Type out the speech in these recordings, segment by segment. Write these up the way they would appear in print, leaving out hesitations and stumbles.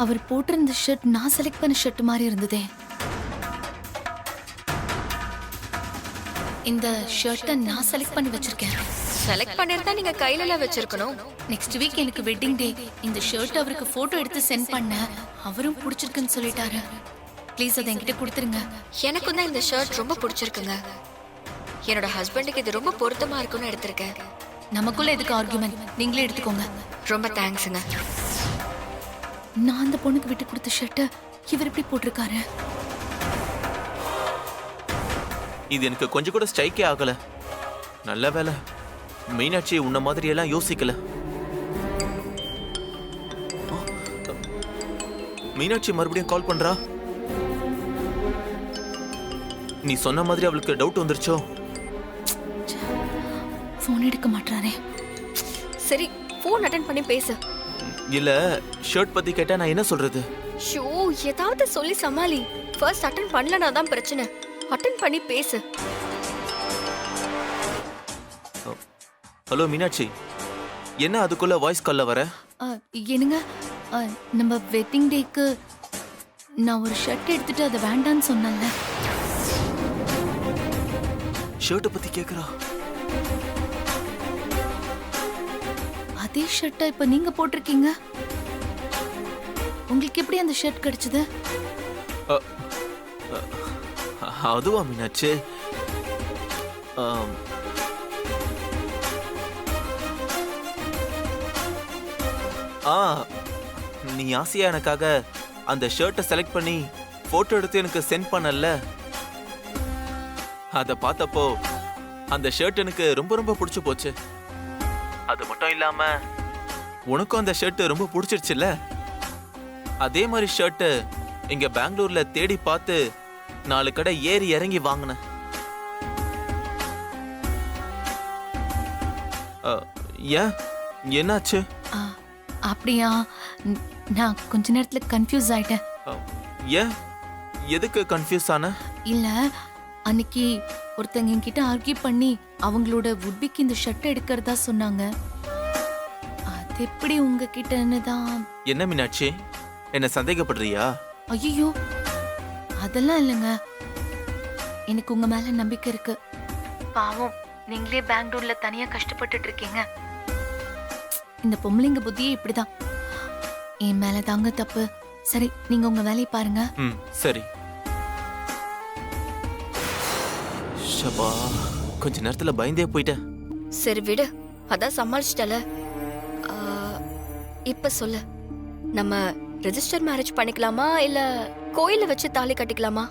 அவர் போட்டிருந்த ஷர்ட் நான் செலக்ட் பண்ண ஷர்ட் மாதிரி இருந்ததே. இந்த ஷர்ட்டை நான் செலக்ட் பண்ணி வச்சிருக்கேன். செலக்ட் பண்ணிருந்தா நீங்க கையில வச்சிருக்கணும். நெக்ஸ்ட் வீக் எனக்கு வெட்டிங் டே. இந்த ஷர்ட் அவருக்கு போட்டோ எடுத்து சென்ட் பண்ண. அவரும் பிடிச்சிருக்குன்னு சொல்லிட்டாரு. ப்ளீஸ் அதை என்கிட்ட கொடுத்துருங்க. எனக்கும் தான் இந்த ஷர்ட் ரொம்ப பிடிச்சிருக்குங்க. என்னோட ஹஸ்பண்டுக்கு இது ரொம்ப பொருத்தமா இருக்கும்னு எடுத்திருக்கேன். நமக்குள்ள எதுக்கு ஆர்குமெண்ட்? நீங்களே எடுத்துக்கோங்க. ரொம்ப தேங்க்ஸுங்க. நான் அந்த பொண்ணுக்கு விட்டு கொடுத்த ஷர்ட்டை இவர் எப்படி போட்டிருக்காரு? இது எனக்கு கொஞ்சம் கூட ஸ்ட்ரைக்கே ஆகல. நல்ல வேலை மீனாட்சி உன்ன மாதிரி எல்லாம் யோசிக்கல. மீனாட்சி மறுபடியும் கால் பண்றா. நீ சொன்ன மாதிரி அவளுக்கு டவுட் வந்துருச்சோ? போன் எடுக்க மாட்டாரே. சரி, போன் அட்டெண்ட் பண்ணி பேசு. இல்ல ஷர்ட் பத்தி கேட்டா நான் என்ன சொல்றது? ஷோ, ஏதாவது சொல்லி சமாளி. ஃபர்ஸ்ட் அட்டெண்ட் பண்ணலனா தான் பிரச்சனை. அட்டெண்ட் பண்ணி பேசு. ஹலோ மீனாட்சி, என்ன அதுக்குள்ள வாய்ஸ் கால்ல வர? என்னங்க, நம்ம வெட்டிங் டேக்கு நான் ஒரு ஷர்ட் எடுத்துட்டு அதை வேண்டான்னு சொன்னேன்ல. ஷர்ட்டை பத்தி கேக்குறா. அதே ஷர்ட்டை இப்ப நீங்க போட்டிருக்கீங்க. உங்களுக்கு எப்படி அந்த ஷர்ட் கிடைச்சது? அதுவா மீனாட்சி, நீ ஆசையா எனக்காக அந்த ஷர்ட்டை செலக்ட் பண்ணி போட்டோ எடுத்து எனக்கு சென்ட் பண்ணல. அத பார்த்தப்போ அந்த ஷர்ட் எனக்கு ரொம்ப ரொம்ப பிடிச்சு போச்சு. அது மட்டும் இல்லாம உனக்கும் அந்த ஷர்ட் ரொம்ப பிடிச்சிருச்சுல்ல. அதே மாதிரி ஷர்ட் இங்க பெங்களூர்ல தேடி பார்த்து 4 கடை ஏறி இறங்கி வாங்கினேன். ஏன், என்னாச்சு? அப்படியா? நான் கொஞ்ச நேரத்துல கன்ஃபியூஸ் ஆயிட்டேன். ஏன், எதுக்கு கன்ஃபியூஸ் ஆன? இல்ல, அன்னைக்கு ஒருத்தங்க என்கிட்ட ஆர்கியூ பண்ணி அவங்களோட வுட்பிக்கு இந்த ஷர்ட் எடுக்கிறதா சொன்னாங்க. அது எப்படி உங்ககிட்டன்னு தான். என்ன மீனாட்சி, என்ன சந்தேகப்படுறியா? ஐயோ, அதெல்லாம் இல்லைங்க. எனக்கு உங்க மேல நம்பிக்கை இருக்கு. பாவம், நீங்களே பெங்களூர்ல தனியா கஷ்டப்பட்டுட்டு இருக்கீங்க. இந்த பொம்பளைங்க புத்தியே இப்படிதான். என் மேல தாங்க தப்பு. சரி, நீங்க உங்க வேலையை பாருங்க. சரி. ஷபா, கொஞ்ச நேரத்துல பயந்தே போயிட்டேன். சரி விடு, அதான் சமாளிச்சிட்டல. இப்ப சொல்லு, நம்ம ரெஜிஸ்டர் மேரேஜ் பண்ணிக்கலாமா இல்ல கோயில வச்சு தாலி கட்டிக்கலாமா?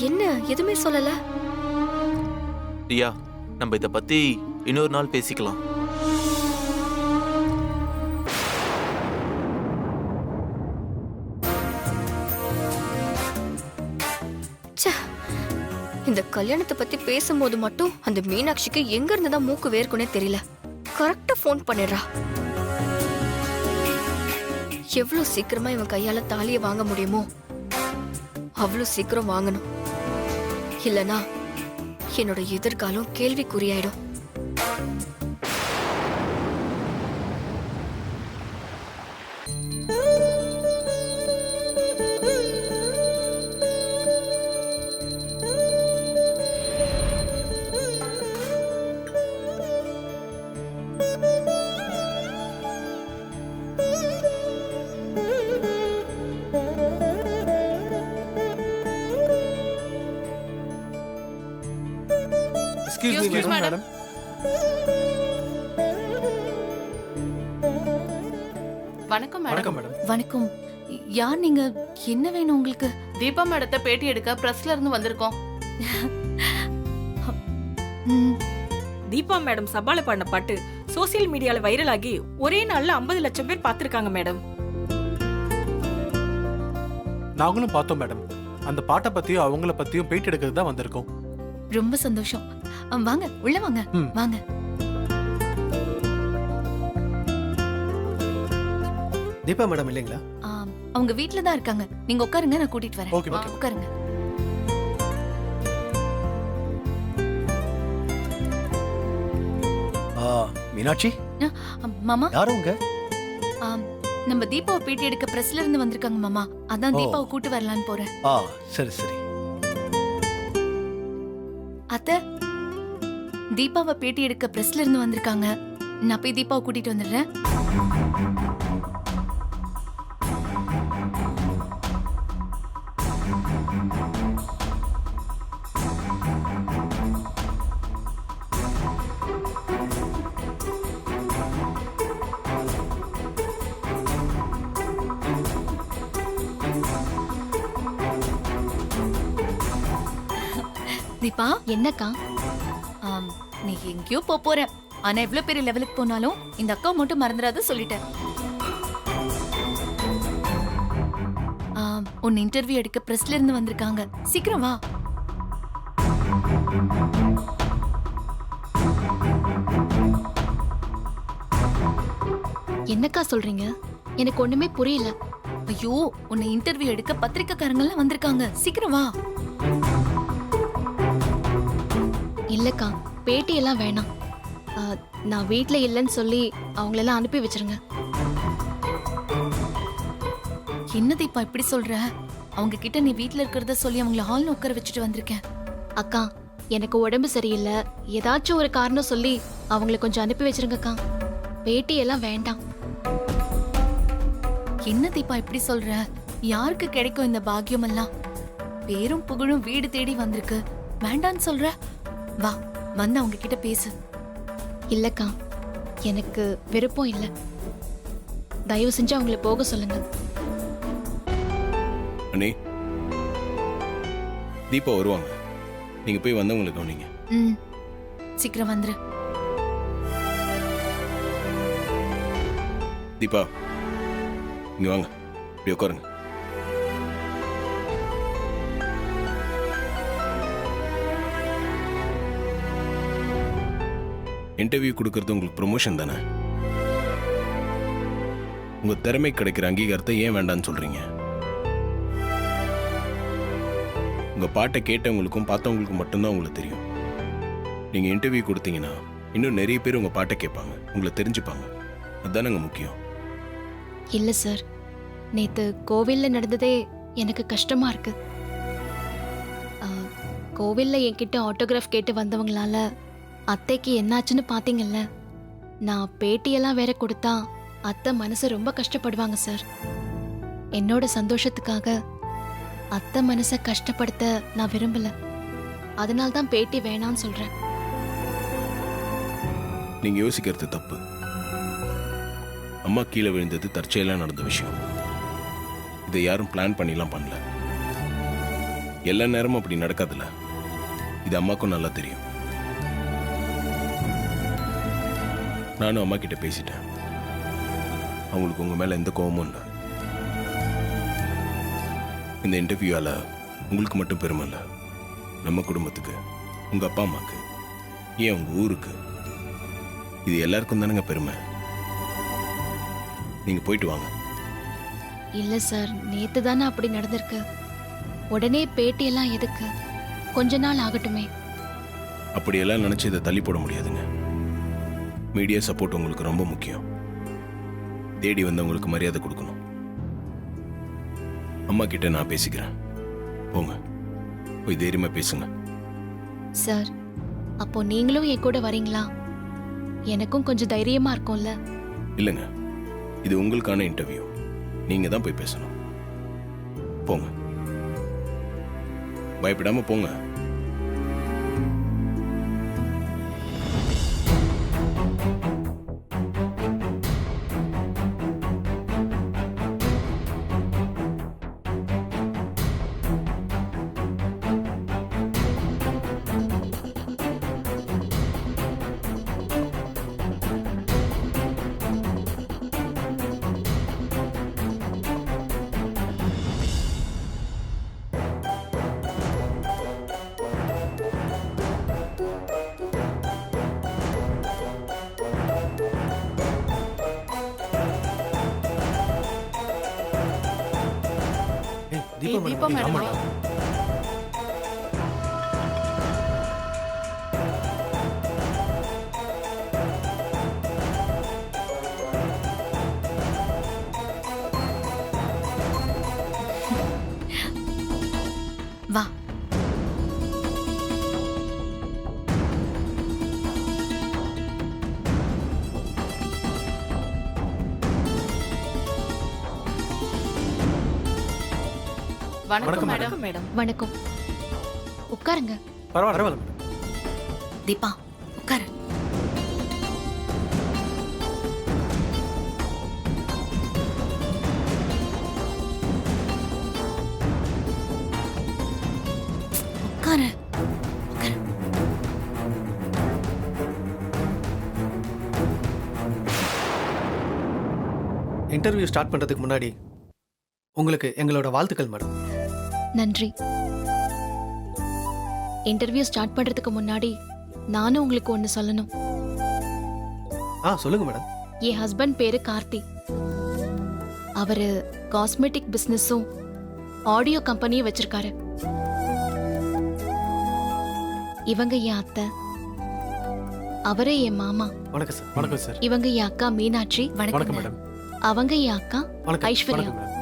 என்ன எதுவுமே சொல்லல? ரியா, நம்ம இத பத்தி இன்னொரு நாள் பேசிக்கலாம். இந்த கல்யாணத்தை பத்தி பேசும்போது மட்டும் அந்த மீனாட்சிக்கு எங்க இருந்துதான் மூக்கு வேர்க்குனே தெரியல. கரெக்டா போன் பண்ணிடுறா. எவ்வளவு சீக்கிரமா இவன் கையால தாலியை வாங்க முடியுமோ அவ்வளவு சீக்கிரம் வாங்கணும். இல்லனா என்னோட எதிர்காலம் கேள்விக்குறியாயிடும். Excuse me, madam. வணக்கம் மேடம். வணக்கம். யார் நீங்க? என்ன வேணும் உங்களுக்கு? தீபா மேடத்தை பேட்டி எடுக்க பிரஸ்ல இருந்து வந்திருக்கோம். தீபா மேடம் சபால பாடின பாட்டு சோசியல் மீடியால வைரல் ஆகி ஒரே நாள்ல 50 லட்சம் பேர் பார்த்திருக்காங்க மேடம். நாங்களும் பார்த்தோம் மேடம். அந்த பாட்டை பத்தியும் அவங்கள பத்தியும் பேட்டி எடுக்கிறது தான் வந்திருக்கோம். ரொம்ப சந்தோஷம். வாங்க, உள்ள வாங்க. வாங்க. தீபா மேடம் இல்லைங்களா? அவங்க வீட்ல தான் இருக்காங்க. நீங்க உட்காருங்க, நான் கூட்டிட்டு வரேன். Okay, okay. உட்காருங்க. மீனாட்சி, மாமா, யாரும் உங்க? நம்ம தீபாவை பேட்டி எடுக்க பிரஸ்ல இருந்து வந்திருக்காங்க மாமா. அதான் ஓ. தீபாவை கூட்டு வரலான்னு போறேன். சரி சரி. அத்தை, தீபாவை பேட்டி எடுக்க பிரஸ்ல இருந்து வந்திருக்காங்க. நான் போய் தீபாவை கூட்டிட்டு வந்துடுறேன். தீபா, என்னக்கா? நீ எங்கேயோ போற. ஆனா எவ்வளவு பெரிய லெவலுக்கு போனாலும் இந்த அக்கா மட்டும் மறந்துடாத சொல்லிட்டேன். உன் இன்டர்வியூ எடுக்க பிரஸ்ல இருந்து வந்திருக்காங்க. சீக்கிரம் வா. என்னக்கா சொல்றீங்க? எனக்கு ஒண்ணுமே புரியல. ஐயோ, உன்னை இன்டர்வியூ எடுக்க பத்திரிக்கைக்காரங்க எல்லாம் வந்திருக்காங்க. சீக்கிரம் வா. இல்லக்கா, பேட்டி எல்லாம் வேணாம். நான் வீட்ல இல்லைன்னு சொல்லி அவங்களெல்லாம் அனுப்பி வச்சிருங்க. என்ன தீபா இப்படி சொல்ற? அவங்க கிட்ட நீ வீட்ல இருக்கிறத சொல்லி அவங்கள ஹால்ல உட்கார வச்சுட்டு வந்திருக்கேன். அக்கா, எனக்கு உடம்பு சரியில்லை, ஏதாச்சும் ஒரு காரணம் சொல்லி அவங்கள கொஞ்சம் அனுப்பி வச்சிருங்கக்கா. பேட்டி எல்லாம் வேண்டாம். என்ன தீபா இப்படி சொல்ற? யாருக்கு கிடைக்கும் இந்த பாக்கியம் எல்லாம்? பேரும் புகழும் வீடு தேடி வந்திருக்கு. வேண்டான்னு சொல்ற? வா, வந்து அவங்க கிட்ட பேசு. இல்லக்கா, எனக்கு விருப்பம் இல்லை. தயவு செஞ்சு அவங்கள போக சொல்லுங்க. அண்ணே, தீபா வருவாங்க. நீங்க போய் வந்தவங்களை கவனிங்க. ம், சீக்கிரம் வந்துரு. தீபா, இங்க வாங்க, இப்படி உட்காருங்க. இன்டர்வியூ கொடுக்கறது உங்களுக்கு ப்ரொமோஷன் தானே? உங்க திறமை கிடைக்கிற அங்கீகாரத்தை ஏன் வேண்டாம்னு சொல்றீங்க? உங்க பாட்டை கேட்டவங்களுக்கும் பார்த்தவங்களுக்கும் மட்டும்தான் உங்களுக்கு தெரியும். நீங்க இன்டர்வியூ கொடுத்தீங்கன்னா இன்னும் நிறைய பேர் உங்க பாட்டை கேட்பாங்க, உங்களை தெரிஞ்சுப்பாங்க. அதுதானங்க முக்கியம். இல்ல சார், நேத்து கோவில்ல நடந்ததே எனக்கு கஷ்டமா இருக்கு. கோவில்ல என்கிட்ட ஆட்டோகிராஃப் கேட்டு வந்தவங்களால அத்தைக்கு என்னாச்சுன்னு பாத்தீங்கல்ல. நான் பேட்டியெல்லாம் வேற கொடுத்தா அத்தை மனசு ரொம்ப கஷ்டப்படுவாங்க சார். என்னோட சந்தோஷத்துக்காக அத்தை மனசை கஷ்டப்படுத்த நான் விரும்பல. அதனால தான் பேட்டி வேணான்னு சொல்றேன். நீங்க யோசிக்கிறது தப்பு. அம்மா கீழே விழுந்தது தற்செயலா நடந்த விஷயம். இதை யாரும் பிளான் பண்ணிலாம் பண்ணல. எல்லா நேரமும் அப்படி நடக்காதுல்ல. இது அம்மாக்கும் நல்லா தெரியும். நானும் அம்மா கிட்ட பேசிட்டேன். அவங்களுக்கு உங்க மேல எந்த கோபமும் இல்லை. இந்த இன்டர்வியூவால உங்களுக்கு மட்டும் பெருமை இல்லை, நம்ம குடும்பத்துக்கு, உங்க அப்பா அம்மாக்கு, ஏன் உங்க ஊருக்கு, இது எல்லாருக்கும் தானங்க பெருமை. நீங்க போயிட்டு வாங்க. இல்ல சார், நேத்து தானே அப்படி நடந்திருக்கு. உடனே பேட்டியெல்லாம் எதுக்கு? கொஞ்ச நாள் ஆகட்டுமே. அப்படியெல்லாம் நினைச்சு இதை தள்ளி போட முடியாதுங்க. மீடியா சப்போர்ட் உங்களுக்கு ரொம்ப முக்கியம். தேடி வந்தவங்களுக்கு மரியாதை கொடுக்கணும். அம்மா கிட்ட நான் பேசிக்கிறேன். போங்க, போய் தைரியமா பேசுங்க. சார், அப்போ நீங்களும் என் கூட வரீங்களா? எனக்கும் கொஞ்சம் தைரியமா இருக்கும்ல. இல்லைங்க, இது உங்களுக்கான இன்டர்வியூ. நீங்க தான் போய் பேசணும். போங்க, பயப்படாம போங்க. தீபா மேடம் ஆமாடா. வா. வணக்கம் மேடம் வணக்கம் மேடம். வணக்கம். உட்காருங்க. பரவாயில்ல மேடம். தீபா உட்காரு. உட்காரு. உட்காரு. இன்டர்வியூ ஸ்டார்ட் பண்ணுறதுக்கு முன்னாடி உங்களுக்கு எங்களோட வாழ்த்துக்கள் மேடம். நன்றி. இன்டர்வியூ ஸ்டார்ட் பண்றதுக்கு முன்னாடி நானும் உங்களுக்கு ஒன்னு சொல்லணும். சொல்லுங்க மேடம். என் ஹஸ்பண்ட் பேரு கார்த்தி. அவரு காஸ்மெட்டிக் பிசினஸும் ஆடியோ கம்பெனியும் வச்சிருக்காரு. இவங்க என் அத்தை, அவரே என் மாமா. வணக்கம் சார். வணக்கம் சார். இவங்க என் அக்கா மீனாட்சி. வணக்கம் வணக்கம் மேடம். அவங்க என் அக்கா வணக்கம். ஐஸ்வர்யா. வணக்கம் மேடம்.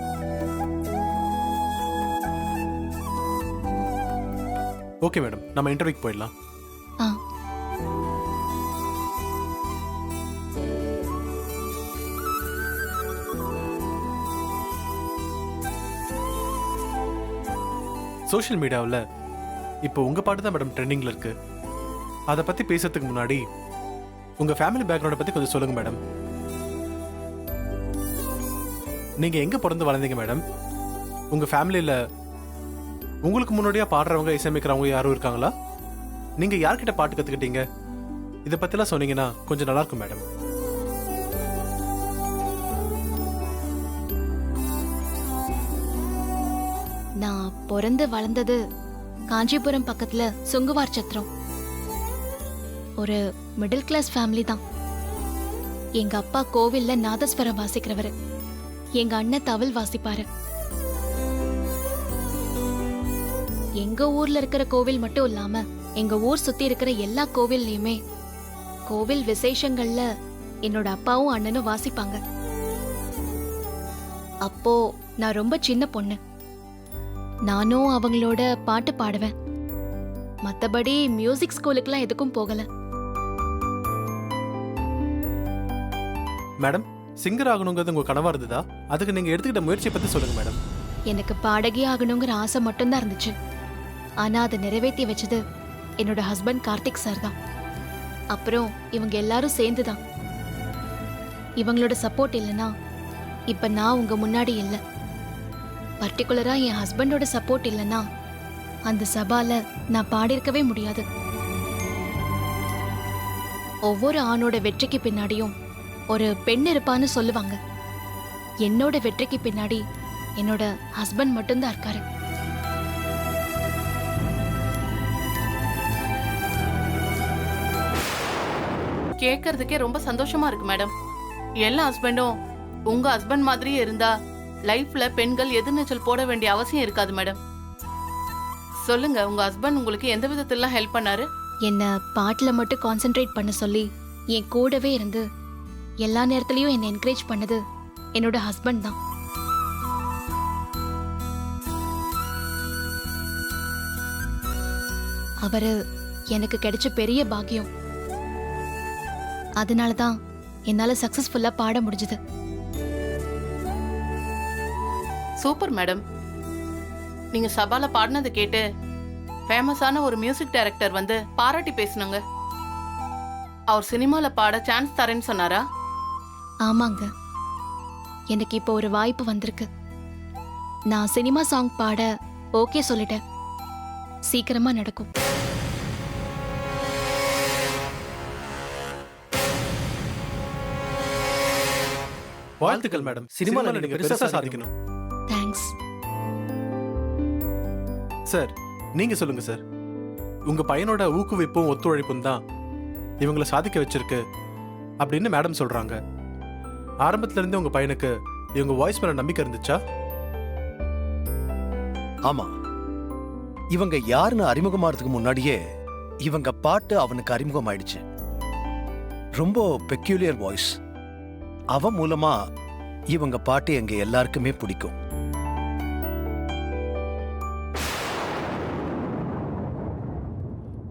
ஓகே மேடம், நம்ம இன்டர்வியூக்கு போயிடலாம். ஆ. சோஷியல் மீடியாவில் இப்போ உங்கள் பாட்டு தான் மேடம் ட்ரெண்டிங்கில் இருக்கு. அதை பற்றி பேசுறதுக்கு முன்னாடி உங்கள் ஃபேமிலி பேக்ரவுண்டை பற்றி கொஞ்சம் சொல்லுங்கள் மேடம். நீங்கள் எங்கே பிறந்து வளர்ந்தீங்க மேடம்? உங்கள் ஃபேமிலியில் உங்களுக்கு முன்னாடியாக பாடுறவங்க இசையமைக்கிறவங்க யாரும் இருக்காங்களா? நீங்கள் யார்கிட்ட பாட்டு கற்றுக்கிட்டீங்க? இதை பற்றிலாம் சொன்னீங்கன்னா கொஞ்சம் நல்லாயிருக்கும் மேடம். நான் பிறந்து வளர்ந்தது காஞ்சிபுரம் பக்கத்துல சுங்குவார் சத்திரம். ஒரு மிடில் கிளாஸ் ஃபேமிலி தான். எங்க அப்பா கோவில்ல நாதஸ்வரம் வாசிக்கிறவரு. எங்க அண்ணன் தவில் வாசிப்பாரு. எங்க ஊர்ல இருக்கிற கோவில் மட்டும் இல்லாம எங்க ஊர் சுத்தி இருக்கிற எல்லா கோவில்லையுமே கோவில் விசேஷங்கள்ல என்னோட அப்பாவும் அண்ணனும் வாசிப்பாங்க. அப்போ நான் ரொம்ப சின்ன பொண்ணு. நானும் அவங்களோட பாட்டு பாடுவேன். மத்தபடி மியூசிக் ஸ்கூலுக்குலாம் எதுக்கும் போகல. மேடம், சிங்கர் ஆகணுங்கிறது உங்கள் கனவாக இருந்ததா? அதுக்கு நீங்கள் எடுத்துக்கிட்ட முயற்சியை பற்றி சொல்லுங்கள் மேடம். எனக்கு பாடகி ஆகணுங்கிற ஆசை மட்டும்தான் இருந்துச்சு. ஆனா அதை நிறைவேற்றி வச்சது என்னோட ஹஸ்பண்ட் கார்த்திக் சார் தான். அப்புறம் இவங்க எல்லாரும் சேர்ந்துதான். இவங்களோட சப்போர்ட் இல்லைன்னா இப்ப நான் உங்க முன்னாடி இல்லை. பர்டிகுலரா என் ஹஸ்பண்டோட சப்போர்ட் இல்லைன்னா அந்த சபால நான் பாடியிருக்கவே முடியாது. ஒவ்வொரு ஆணோட வெற்றிக்கு பின்னாடியும் ஒரு பெண் இருப்பான்னு சொல்லுவாங்க. என்னோட வெற்றிக்கு பின்னாடி என்னோட ஹஸ்பண்ட் மட்டும்தான் இருக்காரு. கேட்கறதுக்கே ரொம்ப சந்தோஷமா இருக்கு மேடம். எல்லா ஹஸ்பண்டும் உங்க ஹஸ்பண்ட் மாதிரியே இருந்தா லைஃப்ல பெண்கள் எதிர்நீச்சல் போட வேண்டிய அவசியம் இருக்காது மேடம். சொல்லுங்க, உங்க ஹஸ்பண்ட் உங்களுக்கு எந்த விதத்திலாம் ஹெல்ப் பண்ணாரு? என்ன பாட்டுல மட்டும் கான்சென்ட்ரேட் பண்ண சொல்லி என் கூடவே இருந்து எல்லா நேரத்துலயும் என்ன என்கரேஜ் பண்ணது என்னோட ஹஸ்பண்ட் தான். அவரு எனக்கு கிடைச்ச பெரிய பாக்கியம். அதனாலதான் என்னால சக்சஸ்ஃபுல்லா பாட முடிஞ்சது. Super madam. நீங்க சபால பாடினது கேட்டு ஃபேமஸான ஒரு மியூசிக் டைரக்டர் வந்து பாராட்டி பேசினாங்க. அவர் சினிமால பாட சான்ஸ் தரேன்னு சொன்னாரா? ஆமாங்க, எனக்கு இப்போ ஒரு வாய்ப்பு வந்திருக்கு. நான் சினிமா சாங் பாட ஓகே சொல்லிட்டேன். சீக்கிரமா நடக்கும். வாழ்த்துக்கள் மேடம். சினிமாவில் நீங்கள் பெருசாக சாதிக்கணும். தேங்க்ஸ். சார், நீங்கள் சொல்லுங்கள் சார். உங்கள் பையனோட ஊக்குவிப்பும் ஒத்துழைப்பும் தான் இவங்களை சாதிக்க வச்சிருக்கு அப்படின்னு மேடம் சொல்கிறாங்க. ஆரம்பத்துல இருந்தே உங்கள் பையனுக்கு இவங்க வாய்ஸ் மேலே நம்பிக்கை இருந்துச்சா? ஆமா, இவங்க யாருன்னு அறிமுகமாறதுக்கு முன்னாடியே இவங்க பாட்டு அவனுக்கு அறிமுகமாயிடுச்சு. ரொம்ப பெக்யூலியர் வாய்ஸ். அவன் மூலமா இவங்க பாட்டு எங்க எல்லாருக்குமே பிடிக்கும்.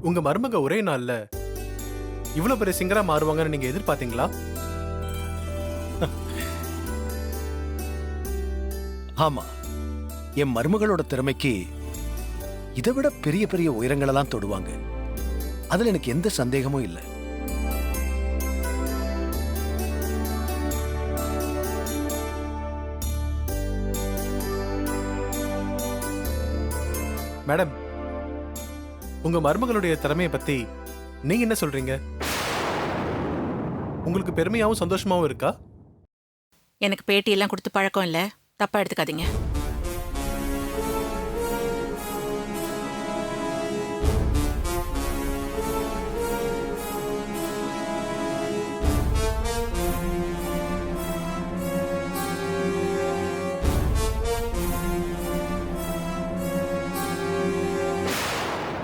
உங்க மருமக ஒரே நாள்ல இவ்வளவு பெரிய சிங்கரா மாறுவாங்கன்னு நீங்க எதிர்பார்த்தீங்களா? ஆமா, என் மருமகளோட திறமைக்கு இதை விட பெரிய பெரிய உயரங்களெல்லாம் தொடுவாங்க. அதுல எனக்கு எந்த சந்தேகமும் இல்லை. மேடம், உங்க மருமகளுடைய திறமையை பத்தி நீங்க என்ன சொல்றீங்க? உங்களுக்கு பெருமையாவும் சந்தோஷமாவும் இருக்கா? எனக்கு பேட்டியெல்லாம் கொடுத்து பழக்கம் இல்லை, தப்பா எடுத்துக்காதீங்க.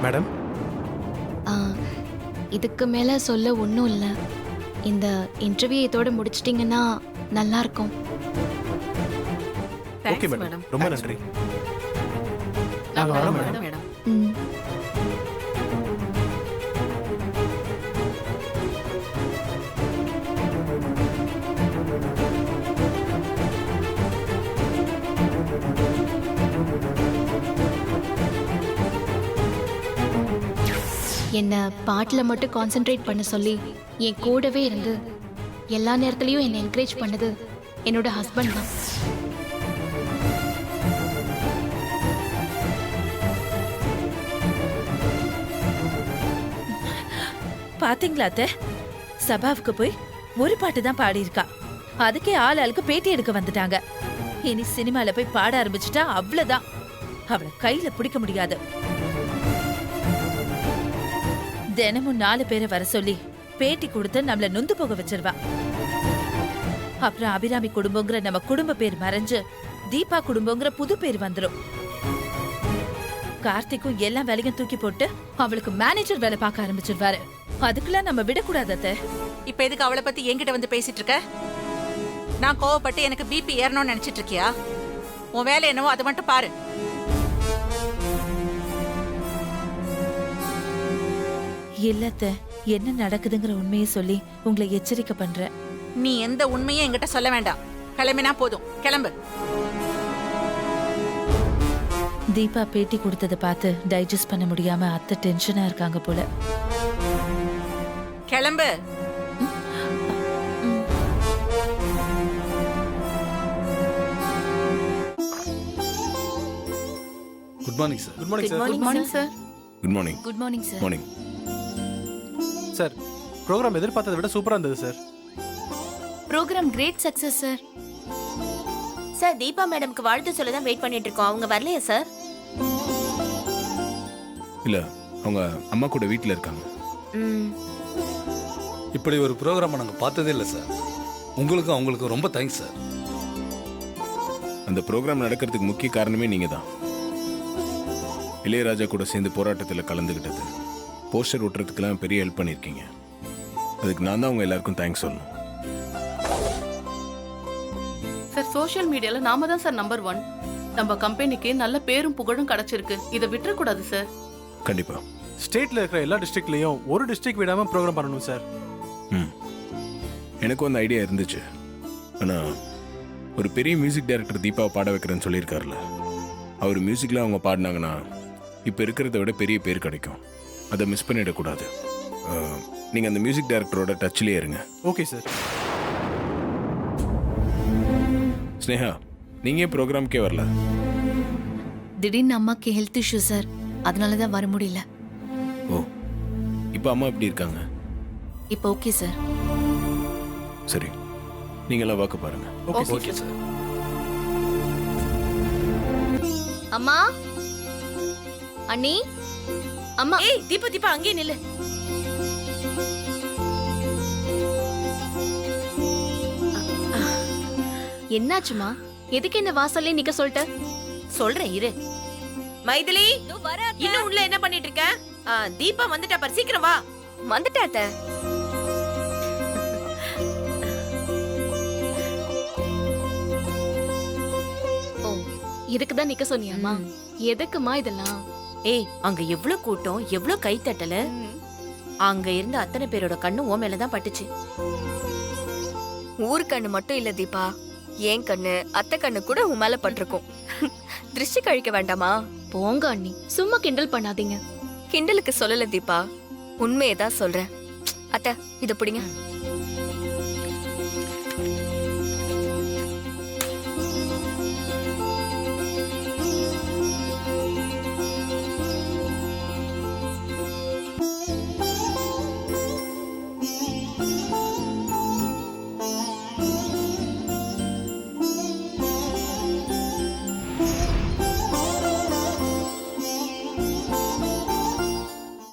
மேடம், ஆ, இதுக்கு மேல சொல்ல ஒன்றும் இல்லை. இந்த இன்டர்வியூ இதோட முடிச்சிட்டிங்கன்னா நல்லா இருக்கும். ஓகே மேடம், ரொம்ப நன்றி. நாங்க வரோம் மேடம். ம். என்னை பாட்டில் மட்டும் கான்சென்ட்ரேட் பண்ண சொல்லி என் கூடவே இருந்து எல்லா நேரத்துலையும் என்னை என்கரேஜ் பண்ணது என்னோட ஹஸ்பண்ட் தான். பாத்தீங்களா அத்தை, சபாவுக்கு போய் ஒரு பாட்டு தான் பாடியிருக்கா. அதுக்கே ஆளுக்கு பேட்டி எடுக்க வந்துட்டாங்க. இனி சினிமால போய் பாட ஆரம்பிச்சுட்டா அவ்வளவுதான், அவளை கையில பிடிக்க முடியாது. தினமும் 4 பேரை வர சொல்லி பேட்டி கொடுத்து நம்மள நொந்து போக வச்சிருவா. அப்புறம் அபிராமி குடும்பங்கிற நம்ம குடும்ப பேர் மறைஞ்சு தீபா குடும்பங்கிற புது பேர் வந்துரும். கார்த்திக்கும் எல்லா வேலையும் தூக்கி போட்டு அவளுக்கு மேனேஜர் வேலை பார்க்க ஆரம்பிச்சிருவாரு. அதுக்கெல்லாம் நம்ம விடக்கூடாது அத்தை. இப்ப எதுக்கு அவளை பத்தி என்கிட்ட வந்து பேசிட்டு இருக்க? நான் கோவப்பட்டு எனக்கு பிபி ஏறணும்னு நினைச்சிட்டு இருக்கியா? உன் வேலை என்னவோ அதை மட்டும் பாரு. இல்ல அத்தை, என்ன நடக்குதுங்கிற உண்மையை சொல்லி உங்களை எச்சரிக்கை பண்றேன். நீ எந்த உண்மையும் என்கிட்ட சொல்ல வேண்டாம். கிளம்பினா போதும், கிளம்பு. தீபா பேட்டி கொடுத்ததை பார்த்து டைஜஸ்ட் பண்ண முடியாம அத்தை டென்ஷனா இருக்காங்க போல. கிளம்பு. Good morning sir. Good morning sir. Good morning sir. Good morning. Good morning sir. Morning. Sir, program எதிர்பார்த்ததை விட சூப்பரா இருந்தது sir. Program great success sir. Sir, Deepa மேடம்க்கு வாழ்த்து சொல்ல தான் வெயிட் பண்ணிட்டு இருக்கோம். அவங்க வரலையா சார்? இல்ல, அவங்க அம்மா கூட வீட்டில் இருக்காங்க. இப்படி ஒரு ப்ரோக்ராமை நாங்கள் பார்த்ததே இல்லை சார். உங்களுக்கும் அவங்களுக்கும் ரொம்ப தேங்க்ஸ் சார். அந்த ப்ரோக்ராம் நடக்கிறதுக்கு முக்கிய காரணமே நீங்க தான். இளையராஜா கூட சேர்ந்து போராட்டத்தில் கலந்துக்கிட்டது, போஸ்டர் ஒட்டுறதுக்கெல்லாம் பெரிய ஹெல்ப் பண்ணியிருக்கீங்க. அதுக்கு நான் தான் அவங்க எல்லாருக்கும் தேங்க்ஸ் சொல்லணும். சார், சோஷியல் மீடியால நாம தான் சார் நம்பர் 1. நம்ம கம்பெனிக்கு நல்ல பேரும் புகழும் கிடைச்சிருக்கு. இதை விட்டுறக்கூடாது சார். கண்டிப்பா. ஸ்டேட்ல இருக்கிற எல்லா டிஸ்ட்ரிக்ட்லயும் ஒரு டிஸ்ட்ரிக்ட் விடாம ப்ரோக்ராம் பண்ணணும் சார். எனக்கும் அந்த ஐடியா இருந்துச்சு. ஆனா ஒரு பெரிய மியூசிக் டைரக்டர் தீபாவை பாட வைக்கிறேன்னு சொல்லியிருக்காருல்ல, அவர் மியூசிக்ல அவங்க பாடினாங்கன்னா இப்போ இருக்கிறத விட பெரிய பேர் கிடைக்கும். அதை மிஸ் பண்ணிடக்கூடாது. நீங்கள் அந்த மியூசிக் டைரக்டரோட டச்லேயே இருங்க. Okay sir. ஸ்னேகா, நீங்கள் ஏன் ப்ரோக்ராம்க்கே வரல? திடீர்னு அம்மாக்கு ஹெல்த் இஷ்யூ சார், அதனால தான் வர முடியல. ஓ, இப்போ அம்மா எப்படி இருக்காங்க? இப்போ ஓகே சார். சரி, நீங்களாம் வாக்கு பாருங்க. Okay sir. அம்மா, அண்ணி, அம்மா. ஏய் தீபா, தீபா அங்கேயே நில்லு. என்னாச்சுமா? எதுக்கு இந்த வாசல்லே நிக்க சொல்லிட்ட? சொல்றேன் இரு. மைதிலி இன்னும் உள்ள என்ன பண்ணிட்டு இருக்க? தீபா வந்துட்டா பாரு, சீக்கிரம் வா. வந்துட்டா அத்தை. ஓ இதுக்கு தான் நிக்க சொன்னியாமா? எதுக்குமா இதெல்லாம்? ஏய், அங்க எவ்ளோ கூட்டம், எவ்ளோ கைத்தட்டல. அங்க இருந்த அத்தனை பேரோட கண்ணு உன் மேலதான் பட்டுச்சு. ஊர் கண்ணு மட்டும் இல்ல தீபா, ஏன் கண்ணு அத்தை கண்ணு கூட உன் மேல பட்டிருக்கும். திருஷ்டி கழிக்க வேண்டாமா? போங்க அண்ணி, சும்மா கிண்டல் பண்ணாதீங்க. கிண்டலுக்கு சொல்லல தீபா, உண்மையதான் சொல்றேன். அத்தை இத பிடிங்க.